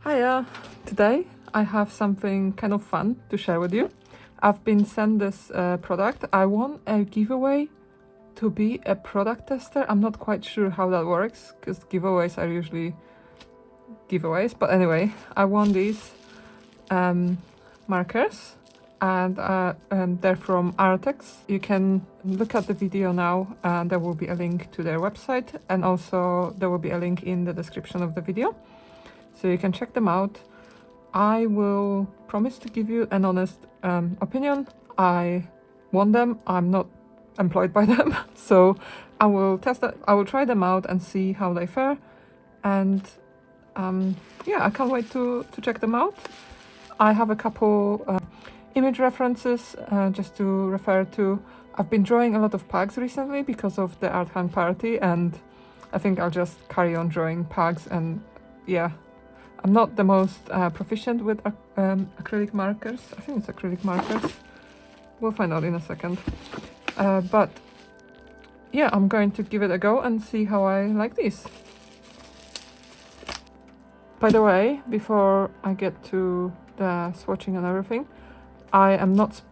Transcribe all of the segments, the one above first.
Hiya! Today I have something kind of fun to share with you. I've been sent this product. I won a giveaway to be a product tester. I'm not quite sure how that works because giveaways are usually giveaways. But anyway, I won these markers and they're from Arrtx. You can look at the video now and there will be a link to their website, and also there will be a link in the description of the video. So you can check them out. I will promise to give you an honest opinion. I want them. I'm not employed by them, so I will test that. I will try them out and see how they fare. And yeah, I can't wait to check them out. I have a couple image references just to refer to. I've been drawing a lot of pugs recently because of the art hang party, and I think I'll just carry on drawing pugs. And yeah, I'm not the most proficient with acrylic markers. I think it's acrylic markers. We'll find out in a second. But yeah, I'm going to give it a go and see how I like these. By the way, before I get to the swatching and everything,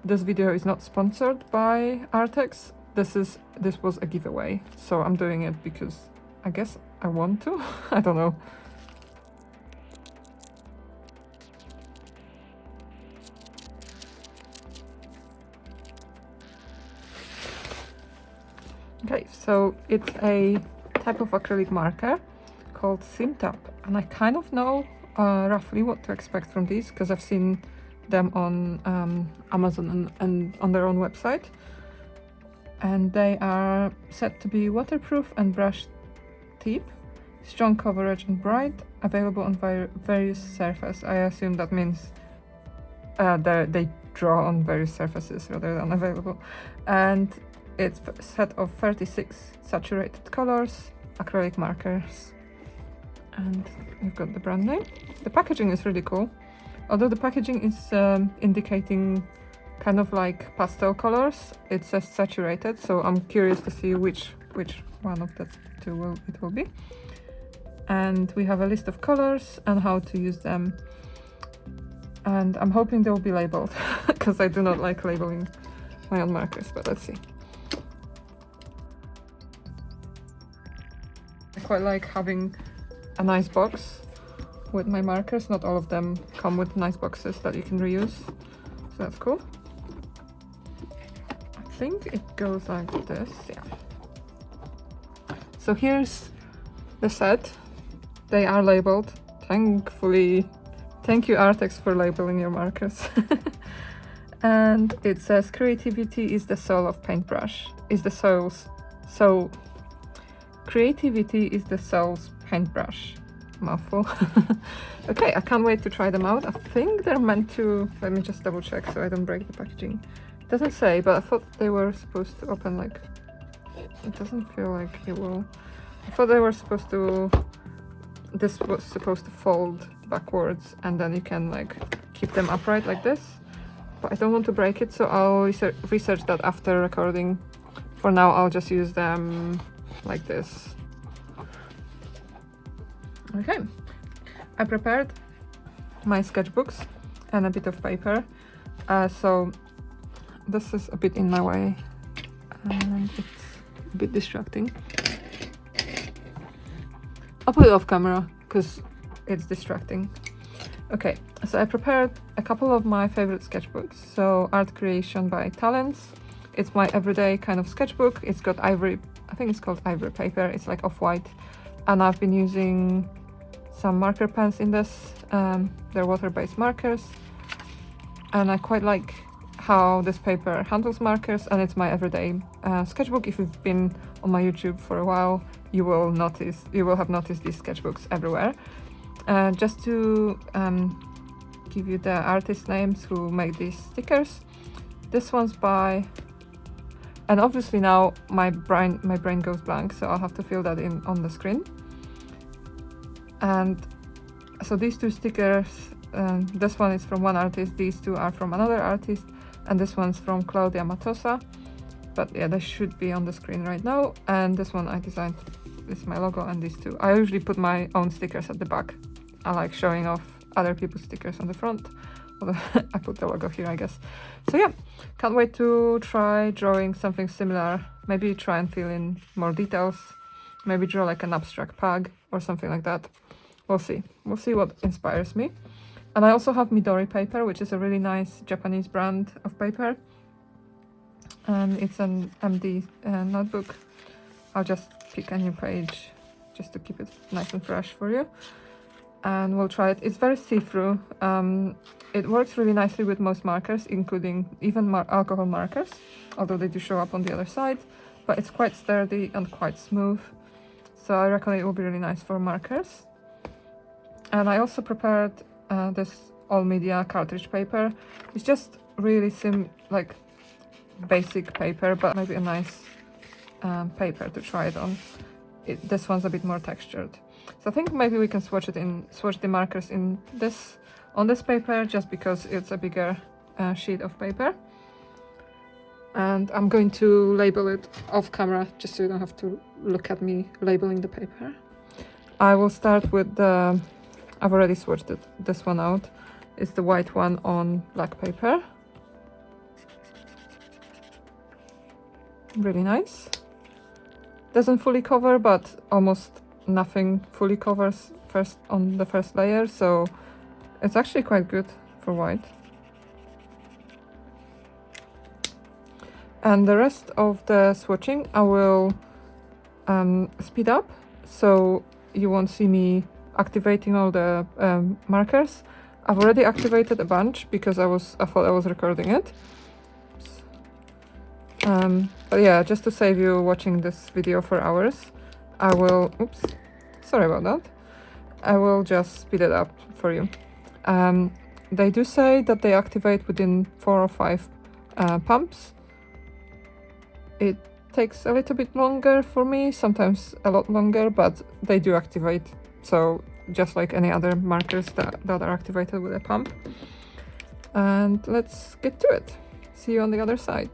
this video is not sponsored by Arrtx. This was a giveaway, so I'm doing it because I guess I want to. I don't know. Okay, so it's a type of acrylic marker called Simptap, and I kind of know roughly what to expect from these because I've seen them on Amazon and on their own website. And they are said to be waterproof and brush tip, strong coverage and bright, available on various surfaces. I assume that means they draw on various surfaces rather than available. And it's a set of 36 saturated colors, acrylic markers, and you've got the brand name. The packaging is really cool, although the packaging is indicating kind of like pastel colors. It says saturated, so I'm curious to see which one of the two it will be. And we have a list of colors and how to use them, and I'm hoping they will be labeled because I do not like labeling my own markers, but let's see. I quite like having a nice box with my markers. Not all of them come with nice boxes that you can reuse, so that's cool. I think it goes like this, yeah. So here's the set. They are labeled, thankfully. Thank you, Arrtx, for labeling your markers. And it says creativity is the soul of paintbrush. Creativity is the soul's paintbrush. Mouthful. Okay, I can't wait to try them out. I think they're meant to, let me just double check so I don't break the packaging. It doesn't say, but I thought they were supposed to open like, it doesn't feel like it will. I thought they were supposed to, this was supposed to fold backwards and then you can like keep them upright like this. But I don't want to break it, so I'll research that after recording. For now, I'll just use them like this. Okay, I prepared my sketchbooks and a bit of paper, so this is a bit in my way and it's a bit distracting. I'll put it off camera because it's distracting. Okay, so I prepared a couple of my favorite sketchbooks. So Art Creation by Talents. It's my everyday kind of sketchbook. It's got ivory, I think it's called ivory paper. It's like off-white, and I've been using some marker pens in this. They're water-based markers, and I quite like how this paper handles markers, and it's my everyday sketchbook. If you've been on my YouTube for a while, you will have noticed these sketchbooks everywhere. Just to give you the artist names who make these stickers. This one's by, and obviously now my brain goes blank, so I'll have to fill that in on the screen. And so these two stickers, this one is from one artist, these two are from another artist, and this one's from Claudia Matosa. But yeah, they should be on the screen right now. And this one I designed, this is my logo, and these two. I usually put my own stickers at the back. I like showing off other people's stickers on the front. Although I put the logo here, I guess. So yeah, can't wait to try drawing something similar. Maybe try and fill in more details. Maybe draw like an abstract pug or something like that. We'll see. We'll see what inspires me. And I also have Midori paper, which is a really nice Japanese brand of paper. And it's an MD notebook. I'll just pick a new page just to keep it nice and fresh for you. And we'll try it. It's very see-through. It works really nicely with most markers, including even alcohol markers, although they do show up on the other side. But it's quite sturdy and quite smooth. So I reckon it will be really nice for markers. And I also prepared this all media cartridge paper. It's just really like basic paper, but maybe a nice paper to try it on. This one's a bit more textured. So I think maybe we can swatch the markers on this paper, just because it's a bigger sheet of paper. And I'm going to label it off camera, just so you don't have to look at me labeling the paper. I will start with the, I've already swatched this one out. It's the white one on black paper. Really nice. Doesn't fully cover, but almost nothing fully covers on the first layer, so it's actually quite good for white. And the rest of the swatching I will speed up, so you won't see me activating all the markers. I've already activated a bunch because I thought I was recording it. But yeah, just to save you watching this video for hours, I will, oops, sorry about that. I will just speed it up for you. They do say that they activate within 4 or 5 pumps. It takes a little bit longer for me, sometimes a lot longer, but they do activate. So just like any other markers that are activated with a pump. And let's get to it. See you on the other side.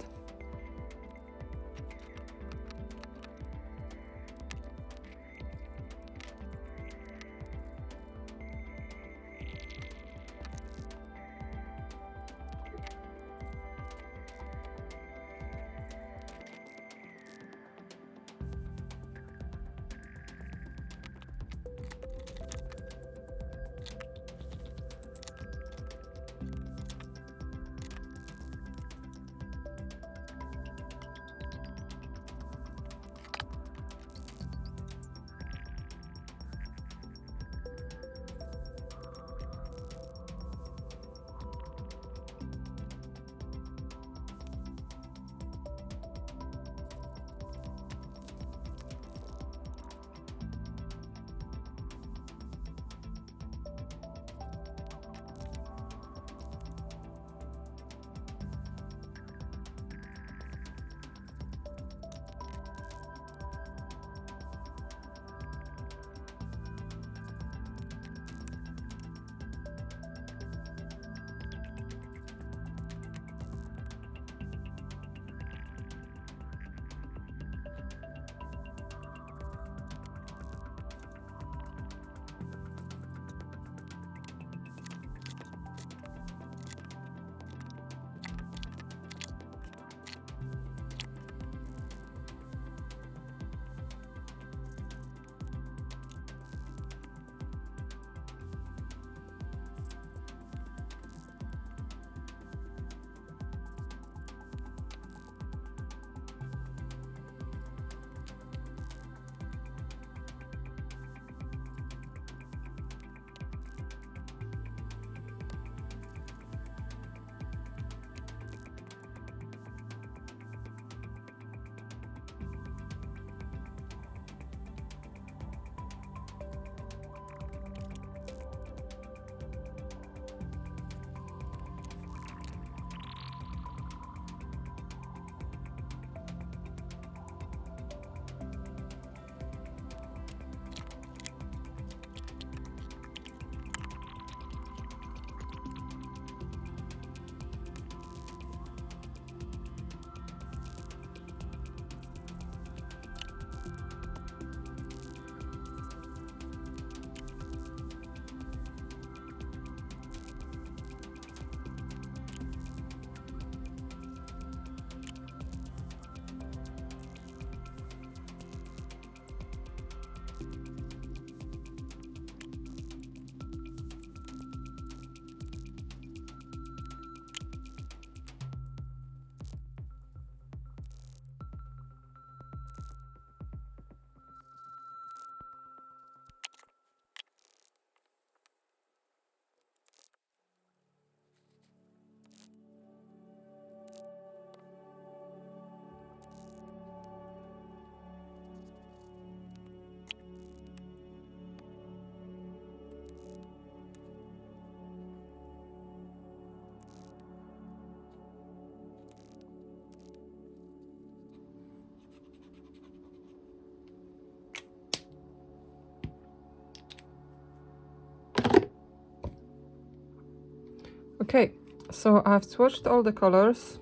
Okay, so I've swatched all the colors.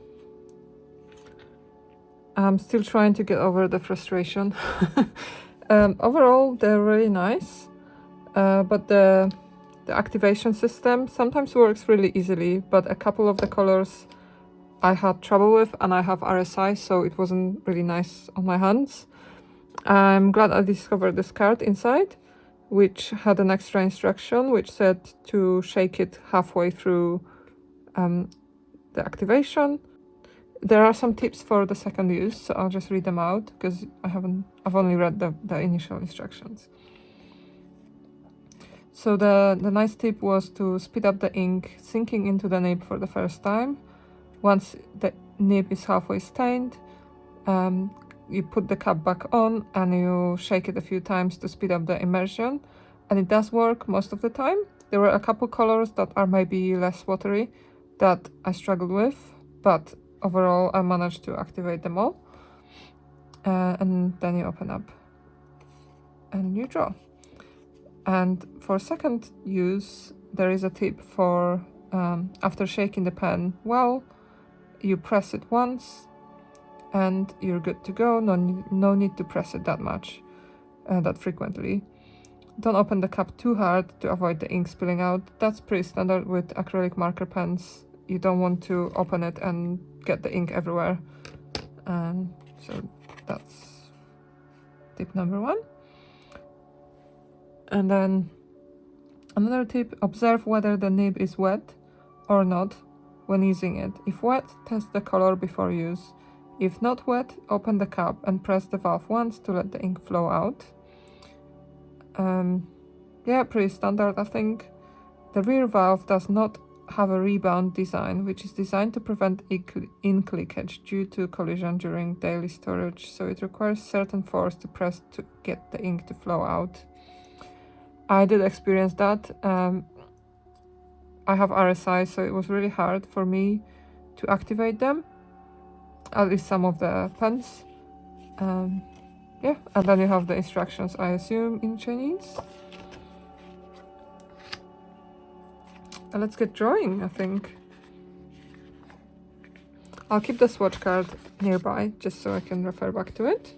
I'm still trying to get over the frustration. Overall, they're really nice, but the activation system sometimes works really easily, but a couple of the colors I had trouble with, and I have RSI, so it wasn't really nice on my hands. I'm glad I discovered this card inside, which had an extra instruction which said to shake it halfway through the activation. There are some tips for the second use, so I'll just read them out because I've only read the initial instructions. So the nice tip was to speed up the ink sinking into the nib for the first time. Once the nib is halfway stained, you put the cap back on and you shake it a few times to speed up the immersion, and it does work most of the time. There were a couple colors that are maybe less watery that I struggled with, but overall I managed to activate them all. And then you open up and you draw. And for second use, there is a tip for after shaking the pen well, you press it once and you're good to go. No need to press it that much, that frequently. Don't open the cap too hard to avoid the ink spilling out. That's pretty standard with acrylic marker pens. You don't want to open it and get the ink everywhere. So that's tip number 1. And then another tip, observe whether the nib is wet or not when using it. If wet, test the color before use. If not wet, open the cap and press the valve once to let the ink flow out. Yeah, pretty standard, I think. The rear valve does not have a rebound design, which is designed to prevent ink leakage due to collision during daily storage, so it requires certain force to press to get the ink to flow out. I did experience that. I have RSI, so it was really hard for me to activate them, at least some of the pens. Yeah, and then you have the instructions, I assume, in Chinese. And let's get drawing, I think. I'll keep the swatch card nearby, just so I can refer back to it.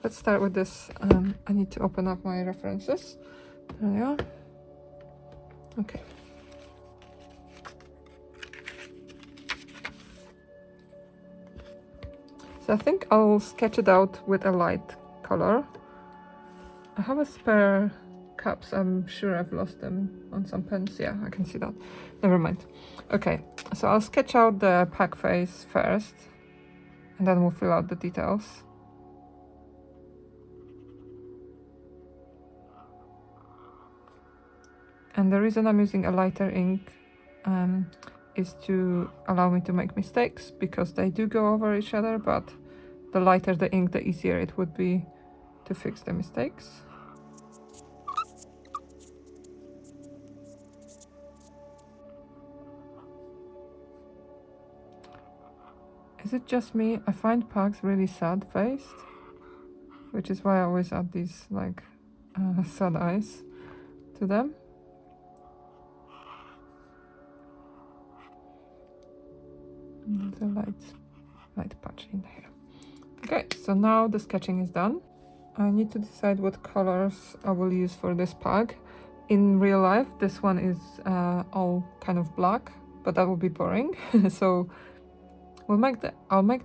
Let's start with this. I need to open up my references. There they are. Okay. So I think I'll sketch it out with a light color. I have a spare caps. I'm sure I've lost them on some pens. Yeah, I can see that. Never mind. Okay, so I'll sketch out the pack face first, and then we'll fill out the details. And the reason I'm using a lighter ink is to allow me to make mistakes, because they do go over each other, but the lighter the ink, the easier it would be to fix the mistakes. Is it just me? I find Pugs really sad-faced, which is why I always add these like sad eyes to them. There's a light patch in here. Okay, so now the sketching is done. I need to decide what colors I will use for this pug. In real life, this one is all kind of black, but that would be boring. So I'll make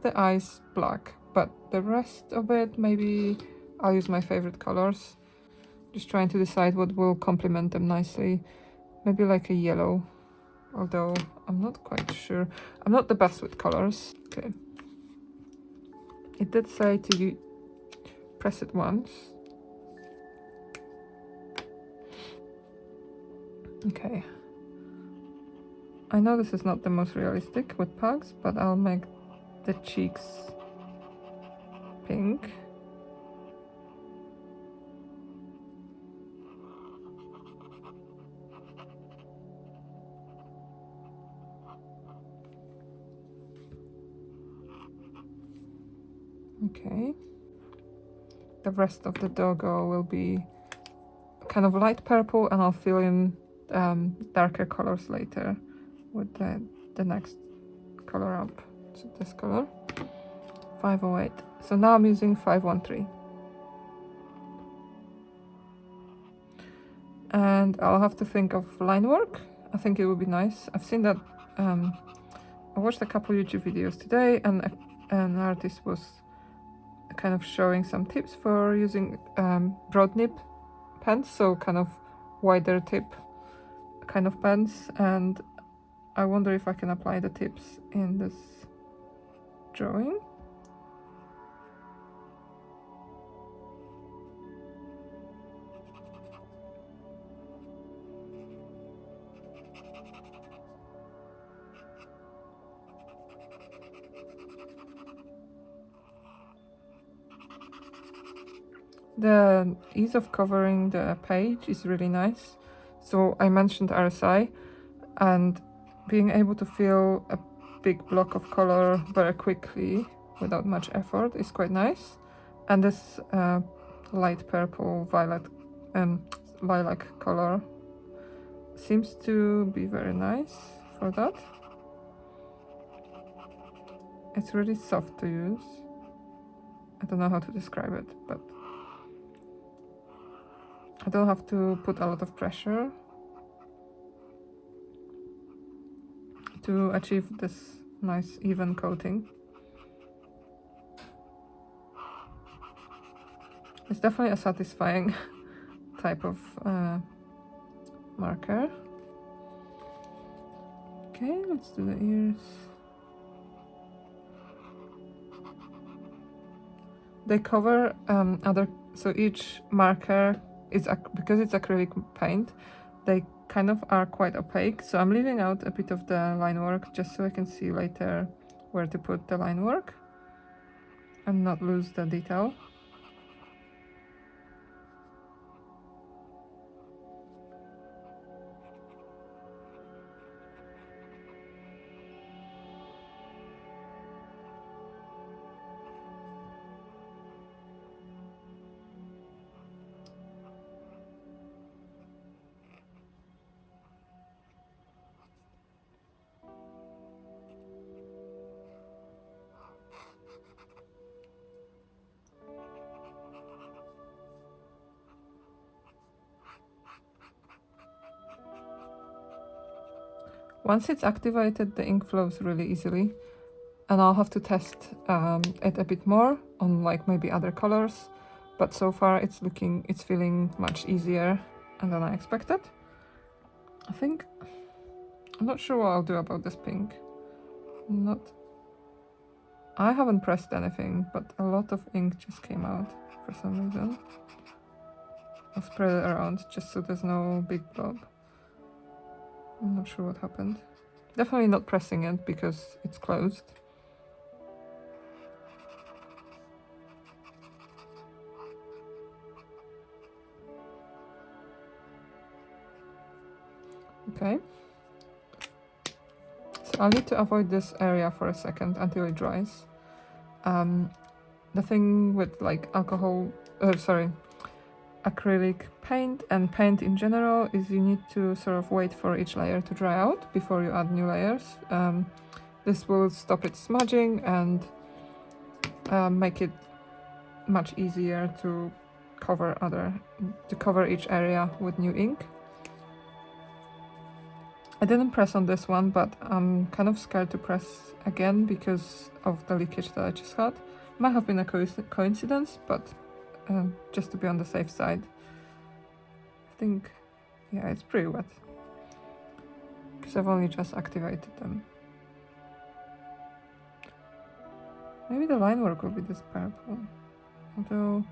the eyes black, but the rest of it, maybe I'll use my favorite colors. Just trying to decide what will complement them nicely. Maybe like a yellow, although I'm not quite sure. I'm not the best with colors. Okay. It did say to press it once. Okay. I know this is not the most realistic with Pugs, but I'll make the cheeks pink. Okay. The rest of the doggo will be kind of light purple, and I'll fill in darker colors later with the next color up. So this color, 508. So now I'm using 513. And I'll have to think of line work. I think it would be nice. I've seen that, I watched a couple YouTube videos today, and an artist was kind of showing some tips for using broad nib pens, so kind of wider tip kind of pens, and I wonder if I can apply the tips in this drawing. The ease of covering the page is really nice. So I mentioned RSI, and being able to fill a big block of color very quickly without much effort is quite nice. And this light purple violet lilac color seems to be very nice for that. It's really soft to use. I don't know how to describe it, but I don't have to put a lot of pressure to achieve this nice even coating. It's definitely a satisfying type of marker. Okay, let's do the ears. They cover so each marker is, because it's acrylic paint, they kind of are quite opaque, so I'm leaving out a bit of the line work just so I can see later where to put the line work and not lose the detail. Once it's activated, the ink flows really easily, and I'll have to test it a bit more on like maybe other colors, but so far it's feeling much easier than I expected. I'm not sure what I'll do about this pink. I haven't pressed anything, but a lot of ink just came out for some reason. I'll spread it around just so there's no big blob. I'm not sure what happened. Definitely not pressing it because it's closed. Okay. So I'll need to avoid this area for a second until it dries. The thing with like acrylic paint and paint in general is you need to sort of wait for each layer to dry out before you add new layers. This will stop it smudging and make it much easier to cover each area with new ink. I didn't press on this one, but I'm kind of scared to press again because of the leakage that I just had. Might have been a coincidence, but just to be on the safe side. I think, yeah, it's pretty wet because I've only just activated them. Maybe the line work will be this purple, although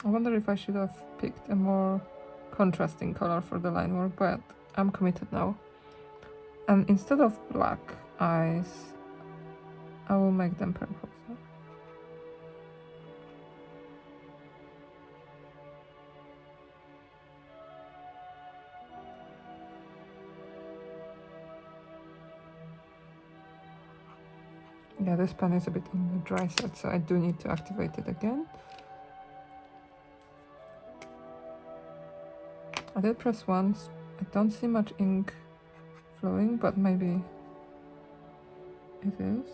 I wonder if I should have picked a more contrasting color for the line work, but I'm committed now. And instead of black eyes, I will make them purple. Yeah, this pen is a bit on the dry side, so I do need to activate it again. I did press once. I don't see much ink flowing, but maybe it is.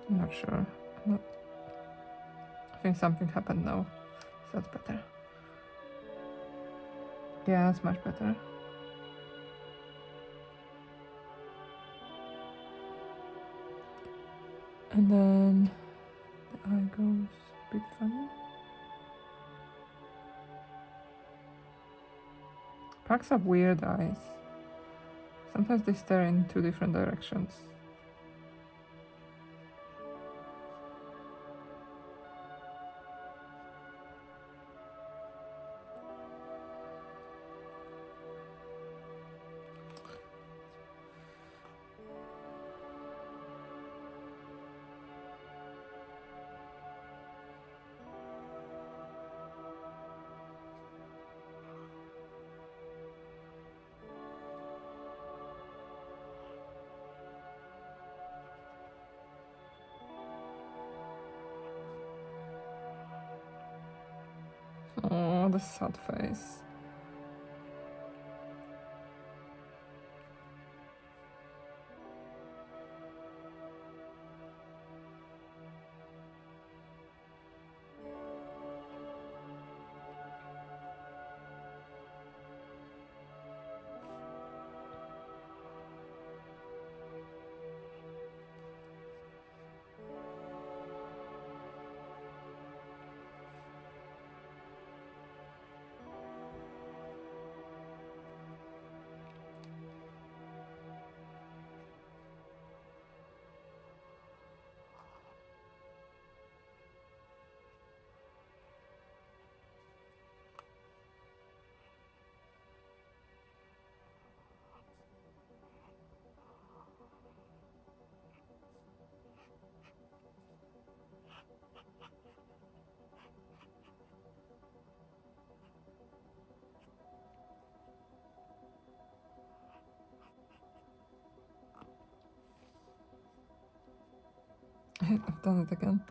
I'm not sure. I think something happened now, so that's better. Yeah, that's much better. And then the eye goes a bit funny. Pugs have weird eyes. Sometimes they stare in two different directions. Oh, the sad face. I've done it again.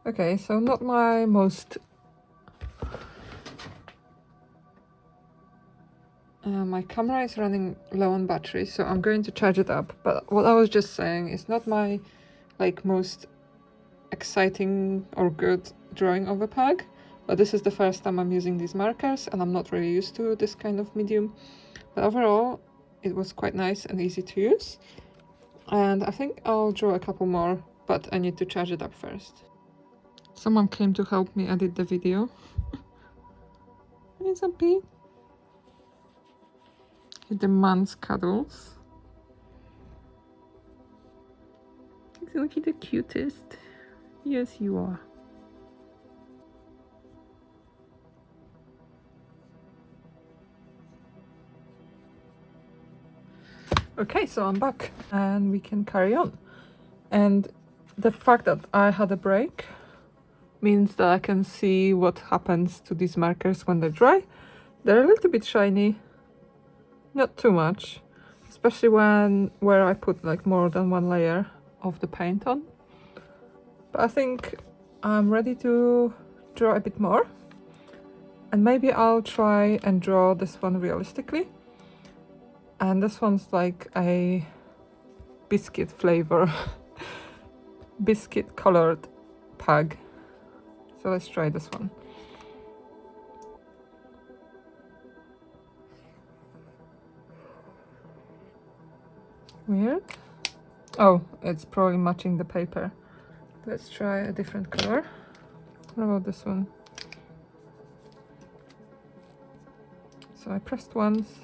Okay, so not my most... my camera is running low on battery, so I'm going to charge it up. But what I was just saying is not my most exciting or good drawing of a pug. But this is the first time I'm using these markers, and I'm not really used to this kind of medium. But overall, it was quite nice and easy to use. And I think I'll draw a couple more, but I need to charge it up first. Someone came to help me edit the video. It's a bit. He demands cuddles. Isn't he the cutest? Yes, you are. Okay, so I'm back and we can carry on. And the fact that I had a break means that I can see what happens to these markers when they dry. They're a little bit shiny, not too much, especially where I put more than one layer of the paint on. But I think I'm ready to draw a bit more, and maybe I'll try and draw this one realistically. And this one's like a biscuit flavor, biscuit colored pug. So let's try this one. Weird. Oh, it's probably matching the paper. Let's try a different color. What about this one? So I pressed once.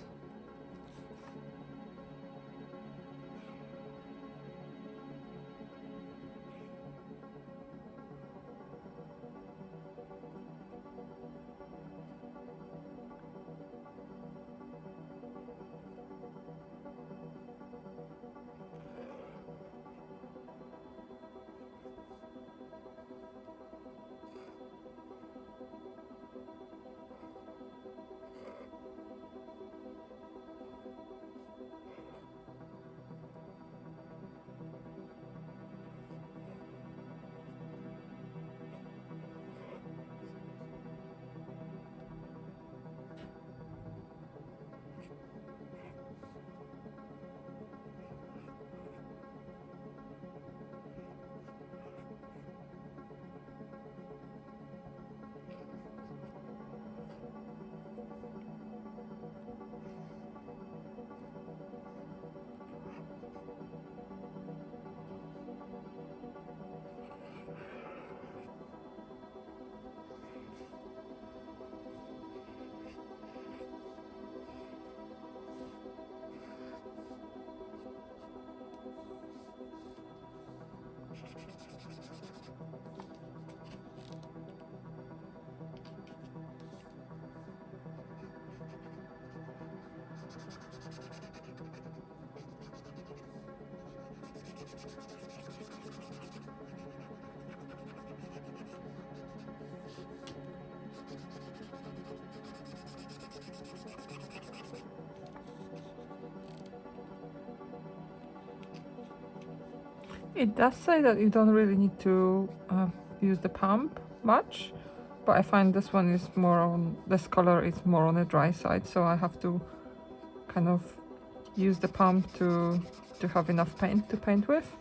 It does say that you don't really need to use the pump much, but I find this one is more on, this color is more on the dry side, so I have to kind of use the pump to have enough paint to paint with.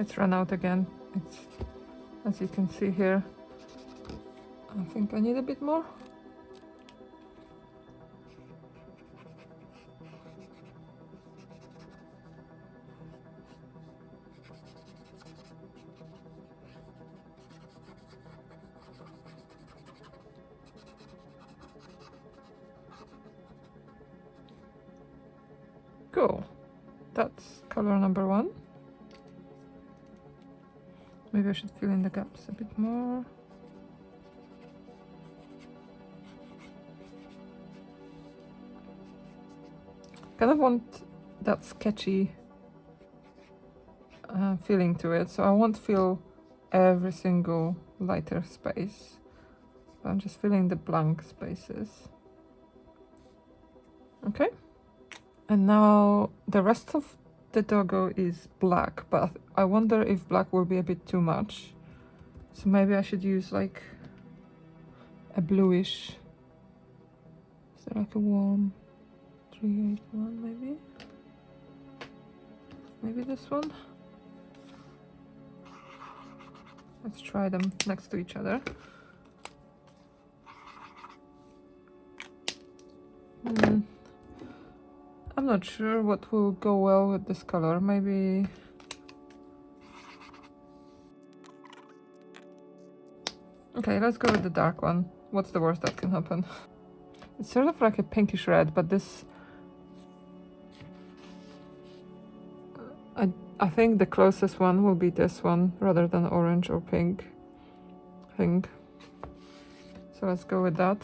It's run out again. It's, as you can see here, I think I need a bit more. Cool. That's color number 1. Maybe I should fill in the gaps a bit more. Kind of want that sketchy feeling to it, so I won't fill every single lighter space. I'm just filling the blank spaces. Okay. And now the rest of the doggo is black, but I wonder if black will be a bit too much. So maybe I should use like a bluish. Is there like a warm 381 maybe? Maybe this one? Let's try them next to each other. I'm not sure what will go well with this color. Maybe... Okay, let's go with the dark one. What's the worst that can happen? It's sort of like a pinkish red, but this... I think the closest one will be this one rather than orange or pink. I think. So let's go with that.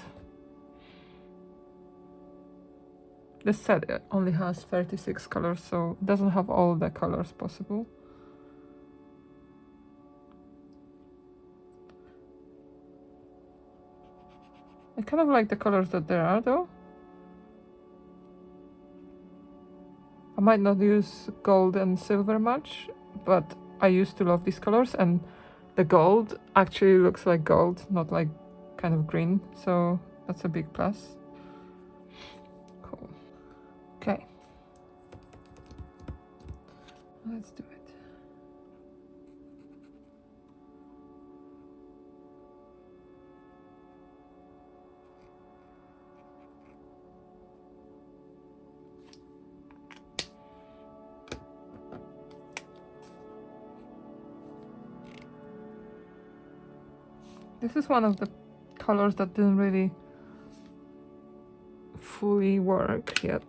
This set only has 36 colors, so it doesn't have all the colors possible. I kind of like the colors that there are though. I might not use gold and silver much, but I used to love these colors, and the gold actually looks like gold, not like kind of green, so that's a big plus. Cool. Okay. Let's do it. This is one of the colors that didn't really fully work yet.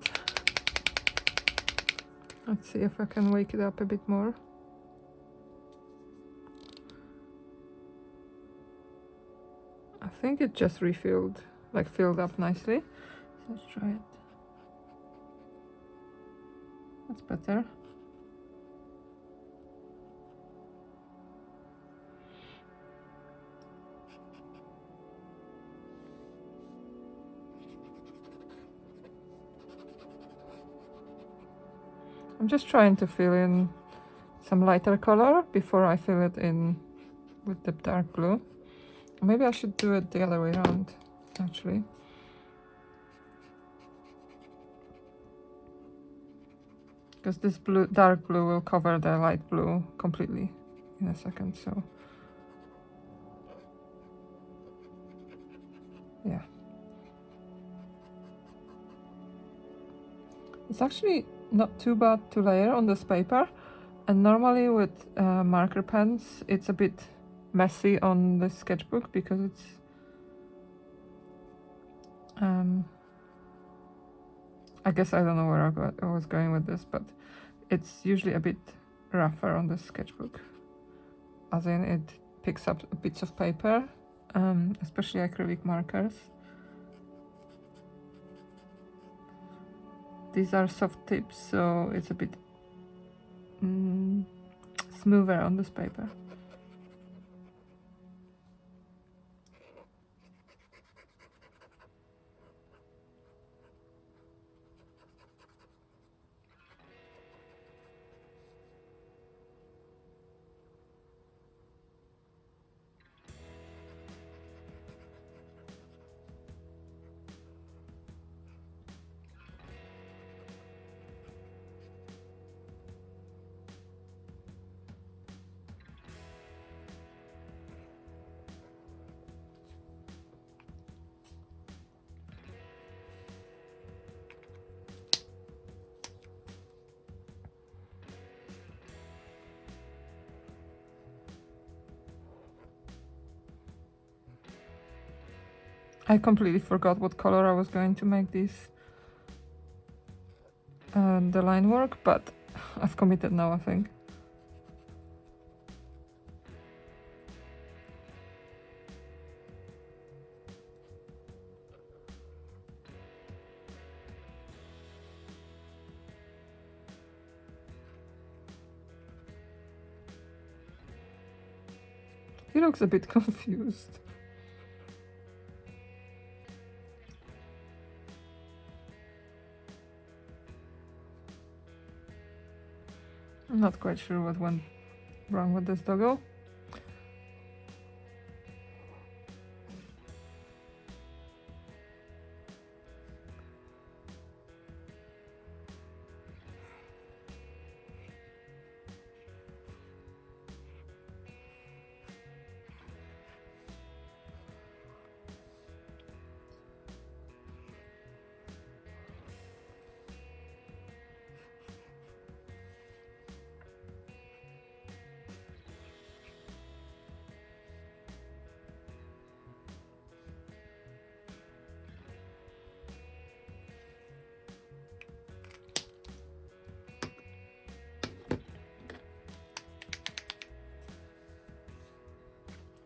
Let's see if I can wake it up a bit more. I think it just refilled, like filled up nicely. So let's try it. That's better. I'm just trying to fill in some lighter color before I fill it in with the dark blue. Maybe I should do it the other way around, actually. Because this blue, dark blue will cover the light blue completely in a second, so... Yeah. It's actually not too bad to layer on this paper, And normally with marker pens, it's a bit messy on the sketchbook because it's I guess I don't know where I was going with this, but it's usually a bit rougher on the sketchbook, as in it picks up bits of paper, especially acrylic markers. These are soft tips, so it's a bit smoother on this paper. I completely forgot what color I was going to make this the line work, but I've committed now, I think. He looks a bit confused. I'm not quite sure what went wrong with this doggo.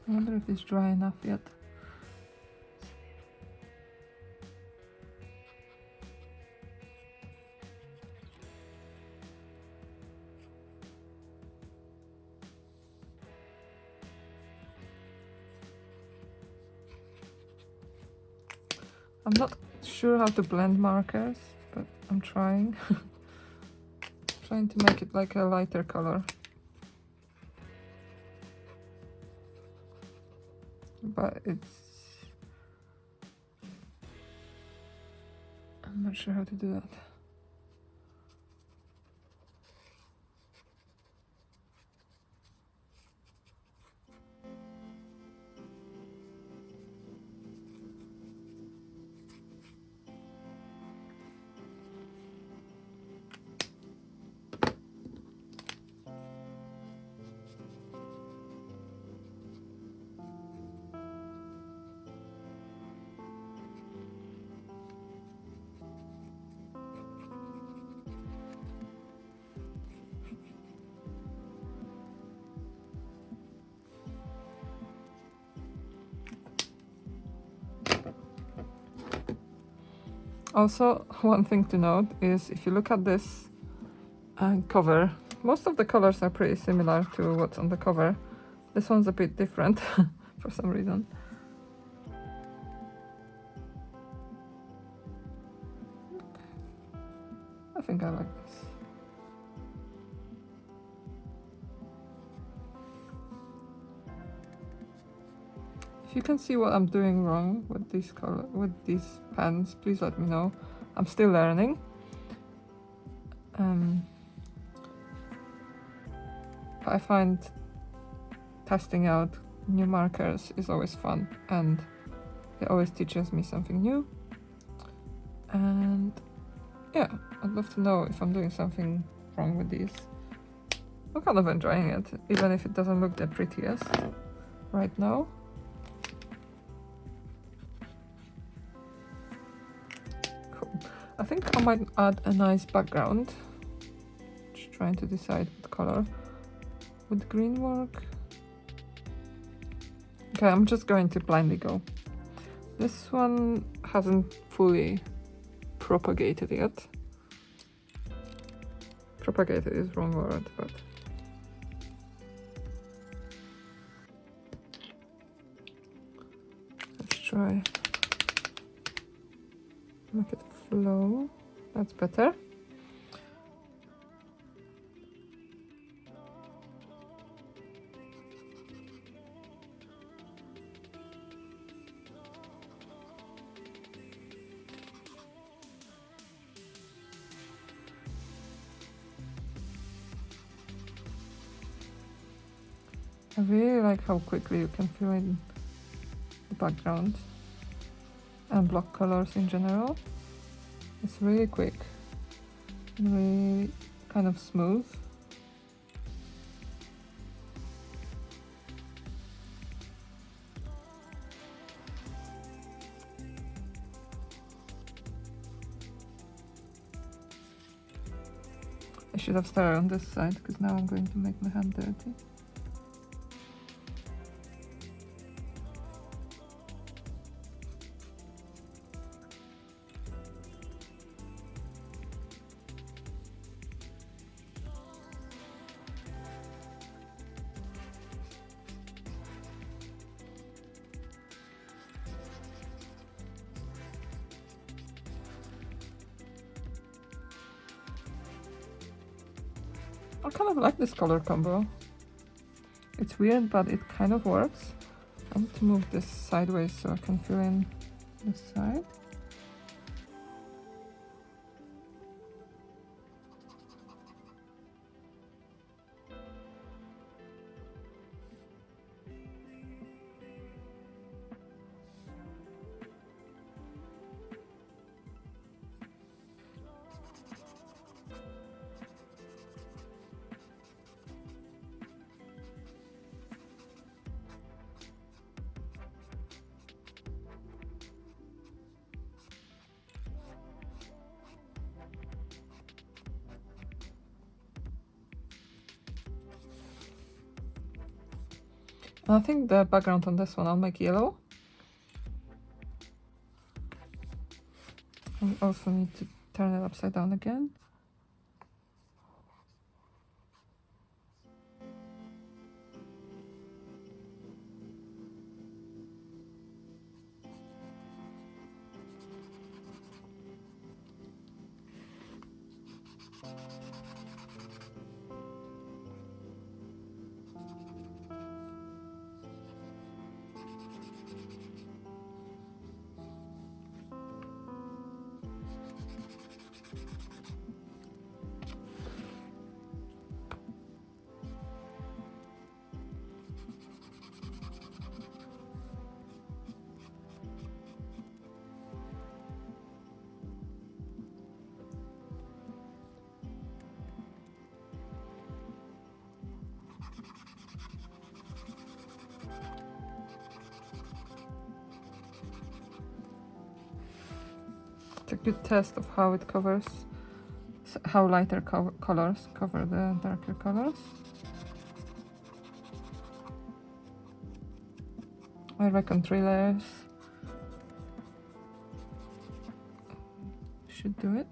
I wonder if it's dry enough yet. I'm not sure how to blend markers, but I'm trying. Trying to make it like a lighter color. But I'm not sure how to do that. Also, one thing to note is if you look at this cover, most of the colors are pretty similar to what's on the cover. This one's a bit different for some reason. I think I like this. If you can see what I'm doing wrong with these pens, please let me know. I'm still learning. I find testing out new markers is always fun, and it always teaches me something new. And yeah, I'd love to know if I'm doing something wrong with these. I'm kind of enjoying it, even if it doesn't look the prettiest right now. Cool. I think I might add a nice background. Just trying to decide what color. Would green work? Okay, I'm just going to blindly go. This one hasn't fully propagated yet. Propagated is wrong word, but let's try. Make it flow. That's better. I really like how quickly you can fill in the background and block colors in general. It's really quick and really kind of smooth. I should have started on this side because now I'm going to make my hand dirty. I kind of like this color combo. It's weird, but it kind of works. I need to move this sideways so I can fill in this side. And I think the background on this one I'll make yellow. I also need to turn it upside down again. It's a good test of how it covers, how lighter colors cover the darker colors. I reckon 3 layers should do it.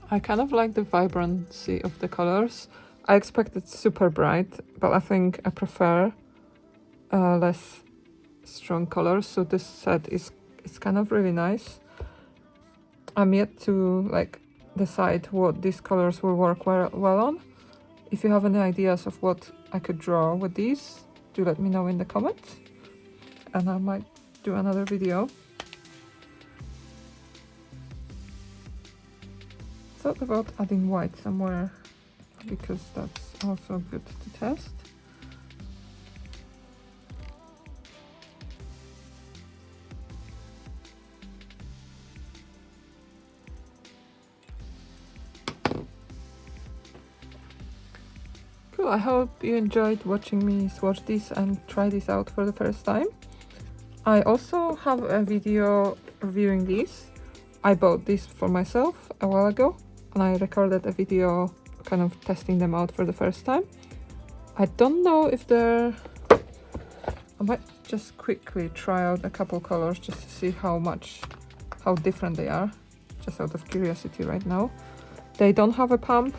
I kind of like the vibrancy of the colors. I expected super bright, but I think I prefer less strong colors, so this set is kind of really nice. I'm yet to like decide what these colors will work well on. If you have any ideas of what I could draw with these, do let me know in the comments, and I might do another video. Thought about adding white somewhere, because that's also good to test. Cool, I hope you enjoyed watching me swatch these and try these out for the first time. I also have a video reviewing these. I bought these for myself a while ago, and I recorded a video kind of testing them out for the first time. I don't know if they're... I might just quickly try out a couple colors just to see how different they are, just out of curiosity right now. They don't have a pump,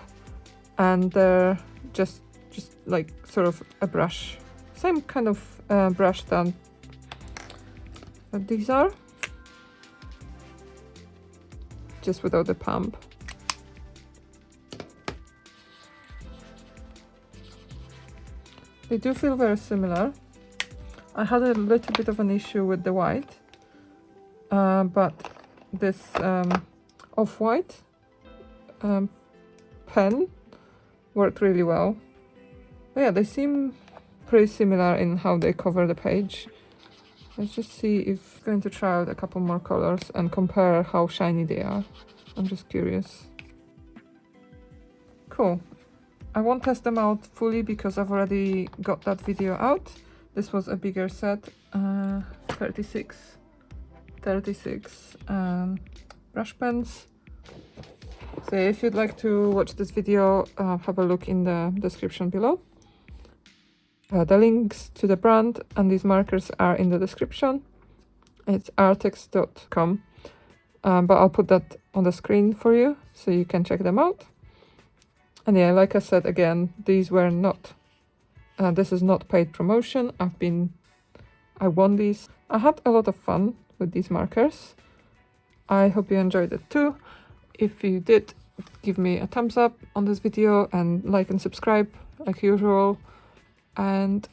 and they're just like sort of a brush, same kind of brush that these are, just without the pump. They do feel very similar. I had a little bit of an issue with the white, but this off-white pen worked really well. But yeah, they seem pretty similar in how they cover the page. Let's just see if I'm going to try out a couple more colors and compare how shiny they are. I'm just curious. Cool. I won't test them out fully because I've already got that video out. This was a bigger set, 36 brush pens. So if you'd like to watch this video, have a look in the description below. The links to the brand and these markers are in the description. It's arrtx.com, but I'll put that on the screen for you so you can check them out. And yeah, like I said again, these were not, this is not paid promotion. I won these. I had a lot of fun with these markers. I hope you enjoyed it too. If you did, give me a thumbs up on this video and like and subscribe like usual. And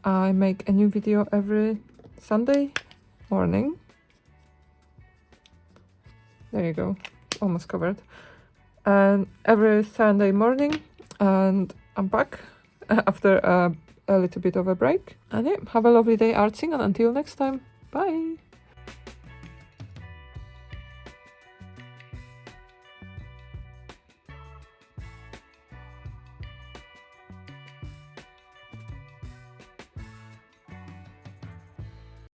I make a new video every Sunday morning. There you go, almost covered. And every Sunday morning, and I'm back after a little bit of a break. And yeah, have a lovely day artsing, and until next time, bye!